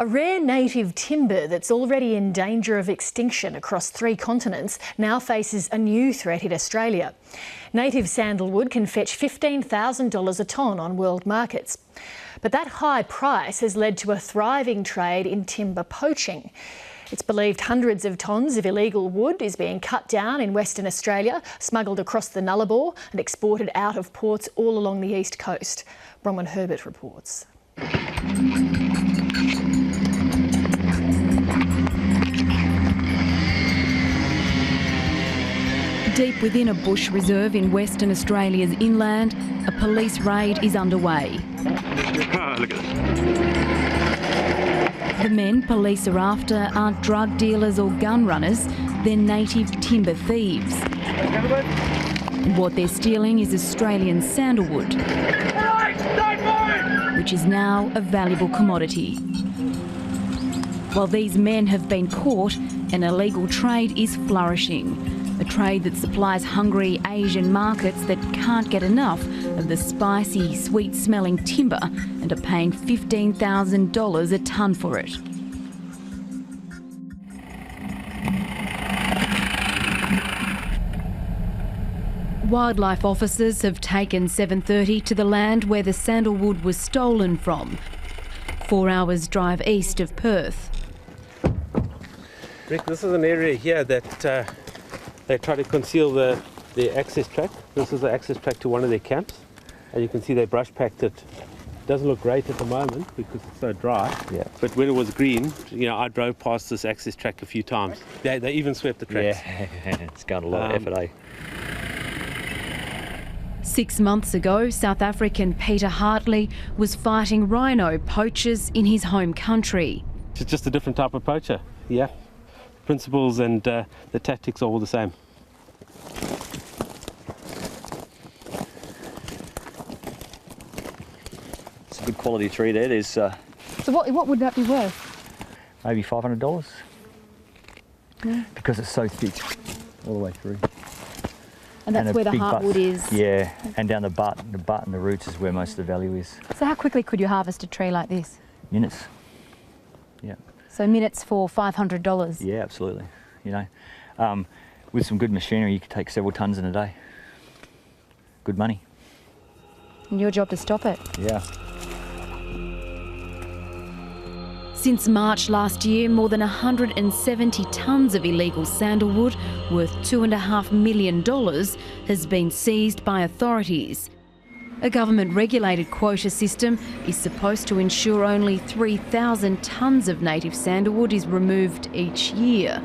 A rare native timber that's already in danger of extinction across 3 continents now faces a new threat in Australia. Native sandalwood can fetch $15,000 a tonne on world markets. But that high price has led to a thriving trade in timber poaching. It's believed hundreds of tonnes of illegal wood is being cut down in Western Australia, smuggled across the Nullarbor and exported out of ports all along the east coast. Bronwyn Herbert reports. Deep within a bush reserve in Western Australia's inland, a police raid is underway. Look at The men police are after aren't drug dealers or gun runners, they're native timber thieves. And what they're stealing is Australian sandalwood, which is now a valuable commodity. While these men have been caught, an illegal trade is flourishing. A trade that supplies hungry Asian markets that can't get enough of the spicy, sweet-smelling timber and are paying $15,000 a tonne for it. Wildlife officers have taken 730 to the land where the sandalwood was stolen from, 4 hours drive east of Perth. Rick, this is an area here that they try to conceal the access track. This is the access track to one of their camps. And you can see they brush packed it. Doesn't look great at the moment because it's so dry. Yeah. But when it was green, you know, I drove past this access track a few times. They even swept the tracks. Yeah, it's got a lot of effort, eh? 6 months ago, South African Peter Hartley was fighting rhino poachers in his home country. It's just a different type of poacher, yeah. Principles and the tactics are all the same. It's a good quality tree there. There's So what would that be worth? maybe $500. Yeah. Because it's so thick all the way through. And that's where the heartwood is? Yeah, and down the butt and the roots is where most of the value is. So how quickly could you harvest a tree like this? Minutes. Yeah. So minutes for $500? Yeah, absolutely. You know, with some good machinery, you could take several tonnes in a day. Good money. And your job to stop it? Yeah. Since March last year, more than 170 tonnes of illegal sandalwood, worth $2.5 million, has been seized by authorities. A government-regulated quota system is supposed to ensure only 3,000 tonnes of native sandalwood is removed each year.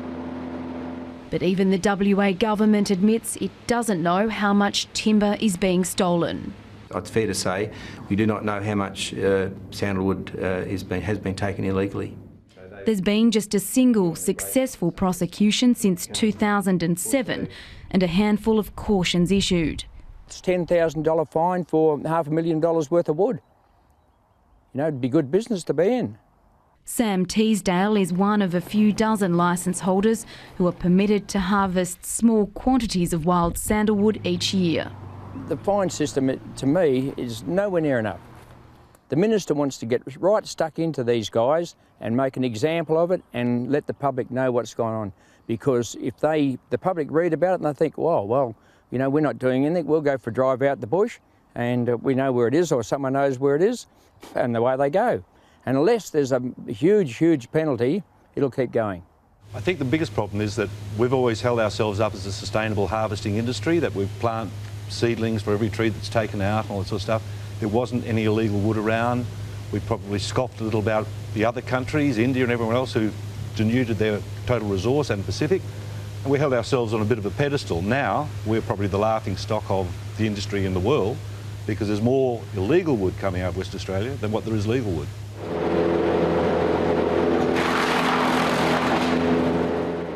But even the WA government admits it doesn't know how much timber is being stolen. It's fair to say we do not know how much sandalwood has been taken illegally. There's been just a single successful prosecution since 2007 and a handful of cautions issued. It's a $10,000 fine for $500,000 worth of wood. You know, it'd be good business to be in. Sam Teasdale is one of a few dozen licence holders who are permitted to harvest small quantities of wild sandalwood each year. The fine system, to me, is nowhere near enough. The minister wants to get right stuck into these guys and make an example of it and let the public know what's going on. Because if the public read about it and they think, well, you know, we're not doing anything, we'll go for a drive out the bush and we know where it is or someone knows where it is, and away they go. And unless there's a huge, huge penalty, it'll keep going. I think the biggest problem is that we've always held ourselves up as a sustainable harvesting industry, that we plant seedlings for every tree that's taken out and all that sort of stuff. There wasn't any illegal wood around. We probably scoffed a little about the other countries, India and everyone else, who denuded their total resource and Pacific. And we held ourselves on a bit of a pedestal. Now we're probably the laughing stock of the industry in the world because there's more illegal wood coming out of West Australia than what there is legal wood.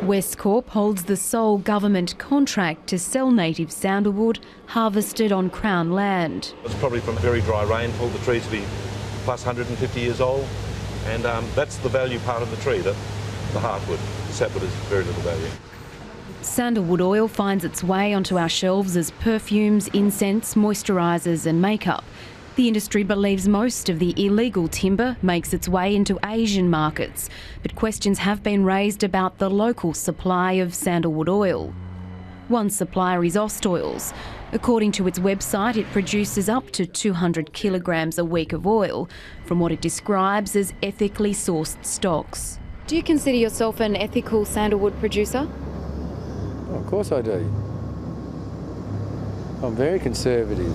Westcorp holds the sole government contract to sell native sandalwood harvested on Crown land. It's probably from very dry rainfall. The trees will be plus 150 years old, and that's the value part of the tree, the heartwood. The sapwood is very little value. Sandalwood oil finds its way onto our shelves as perfumes, incense, moisturisers and makeup. The industry believes most of the illegal timber makes its way into Asian markets, but questions have been raised about the local supply of sandalwood oil. One supplier is Austoils. According to its website, it produces up to 200 kilograms a week of oil from what it describes as ethically sourced stocks. Do you consider yourself an ethical sandalwood producer? Of course I do. I'm very conservative.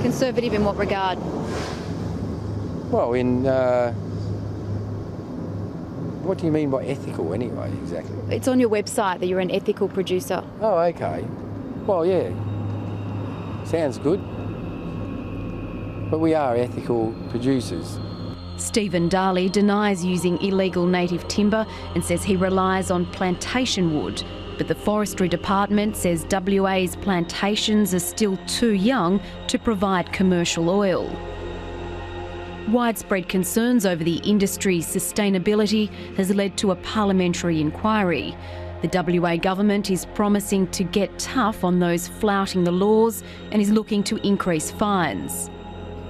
Conservative in what regard? Well, what do you mean by ethical anyway, exactly? It's on your website that you're an ethical producer. Oh, okay. Well, yeah. Sounds good. But we are ethical producers. Stephen Darley denies using illegal native timber and says he relies on plantation wood. But the Forestry Department says WA's plantations are still too young to provide commercial oil. Widespread concerns over the industry's sustainability has led to a parliamentary inquiry. The WA government is promising to get tough on those flouting the laws and is looking to increase fines.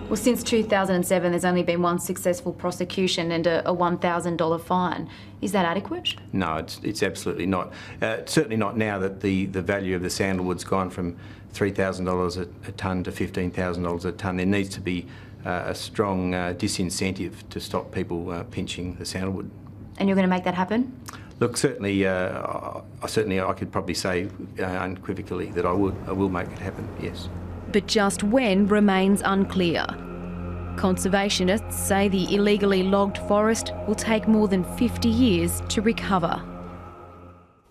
Well, since 2007, there's only been one successful prosecution and a $1,000 fine. Is that adequate? No, it's absolutely not. Certainly not now that the value of the sandalwood's gone from $3,000 a tonne to $15,000 a tonne. There needs to be a strong disincentive to stop people pinching the sandalwood. And you're going to make that happen? Look, certainly I could probably say unequivocally that I will make it happen, yes. But just when remains unclear. Conservationists say the illegally logged forest will take more than 50 years to recover.